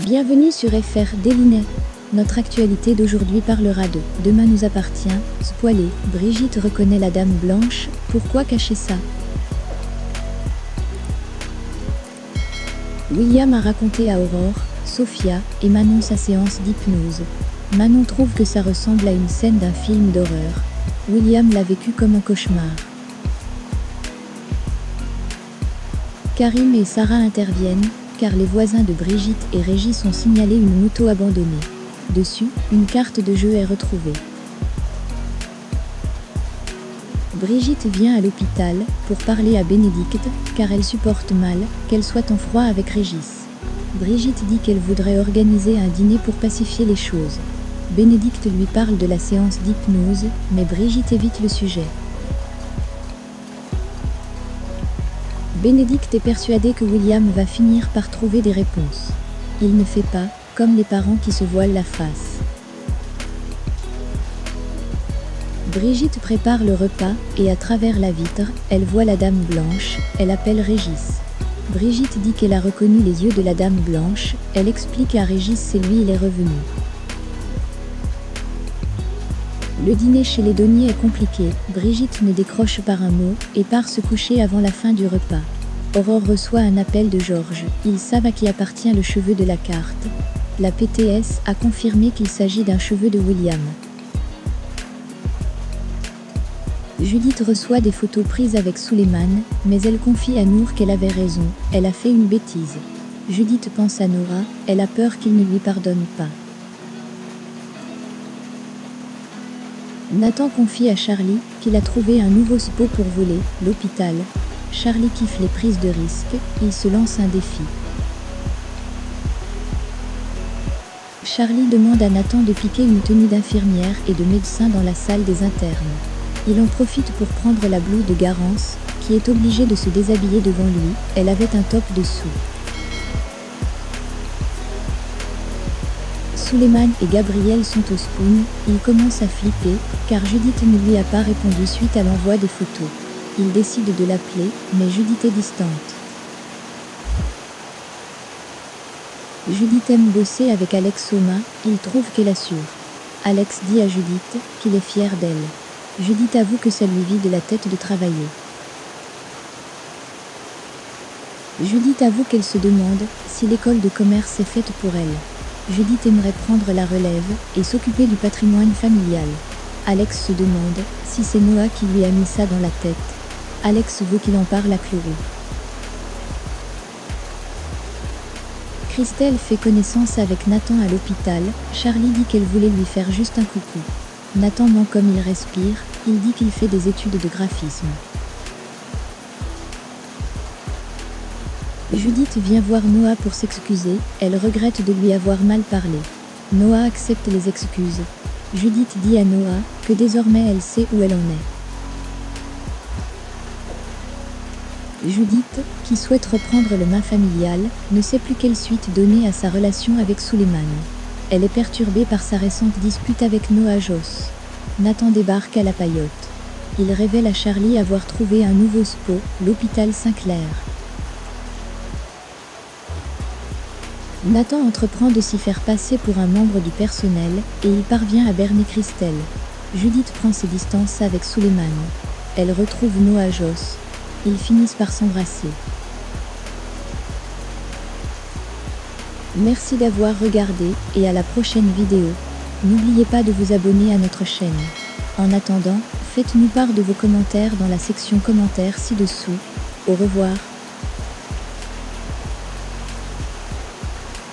Bienvenue sur FR Délinet. Notre actualité d'aujourd'hui parlera de « Demain nous appartient », spoilé, Brigitte reconnaît la Dame Blanche, pourquoi cacher ça? William a raconté à Aurore, Sophia et Manon sa séance d'hypnose. Manon trouve que ça ressemble à une scène d'un film d'horreur. William l'a vécu comme un cauchemar. Karim et Sarah interviennent, car les voisins de Brigitte et Régis ont signalé une moto abandonnée. Dessus, une carte de jeu est retrouvée. Brigitte vient à l'hôpital pour parler à Bénédicte, car elle supporte mal qu'elle soit en froid avec Régis. Brigitte dit qu'elle voudrait organiser un dîner pour pacifier les choses. Bénédicte lui parle de la séance d'hypnose, mais Brigitte évite le sujet. Bénédicte est persuadée que William va finir par trouver des réponses. Il ne fait pas comme les parents qui se voilent la face. Brigitte prépare le repas et à travers la vitre, elle voit la Dame Blanche, elle appelle Régis. Brigitte dit qu'elle a reconnu les yeux de la Dame Blanche, elle explique à Régis c'est lui il est revenu. Le dîner chez les Donnier est compliqué, Brigitte ne décroche pas un mot et part se coucher avant la fin du repas. Aurore reçoit un appel de Georges, ils savent à qui appartient le cheveu de la carte. La PTS a confirmé qu'il s'agit d'un cheveu de William. Judith reçoit des photos prises avec Souleymane, mais elle confie à Nour qu'elle avait raison, elle a fait une bêtise. Judith pense à Nora, elle a peur qu'il ne lui pardonne pas. Nathan confie à Charlie qu'il a trouvé un nouveau spot pour voler, l'hôpital. Charlie kiffe les prises de risque, il se lance un défi. Charlie demande à Nathan de piquer une tenue d'infirmière et de médecin dans la salle des internes. Il en profite pour prendre la blouse de Garance, qui est obligée de se déshabiller devant lui, elle avait un top dessous. Souleymane et Gabriel sont au spoon, ils commencent à flipper, car Judith ne lui a pas répondu suite à l'envoi des photos. Ils décident de l'appeler, mais Judith est distante. Judith aime bosser avec Alex aux mains, il trouve qu'elle assure. Alex dit à Judith qu'il est fier d'elle. Judith avoue que ça lui vide la tête de travailler. Judith avoue qu'elle se demande si l'école de commerce est faite pour elle. Judith aimerait prendre la relève et s'occuper du patrimoine familial. Alex se demande si c'est Noah qui lui a mis ça dans la tête. Alex veut qu'il en parle à Cloro. Christelle fait connaissance avec Nathan à l'hôpital. Charlie dit qu'elle voulait lui faire juste un coucou. Nathan ment comme il respire, il dit qu'il fait des études de graphisme. Judith vient voir Noah pour s'excuser, elle regrette de lui avoir mal parlé. Noah accepte les excuses. Judith dit à Noah que désormais elle sait où elle en est. Judith, qui souhaite reprendre le main familial, ne sait plus quelle suite donner à sa relation avec Souleymane. Elle est perturbée par sa récente dispute avec Noah Joss. Nathan débarque à la paillote. Il révèle à Charlie avoir trouvé un nouveau spot, l'hôpital Saint-Clair. Nathan entreprend de s'y faire passer pour un membre du personnel et il parvient à berner Christelle. Judith prend ses distances avec Souleymane. Elle retrouve Noah Joss. Ils finissent par s'embrasser. Merci d'avoir regardé et à la prochaine vidéo. N'oubliez pas de vous abonner à notre chaîne. En attendant, faites-nous part de vos commentaires dans la section commentaires ci-dessous. Au revoir.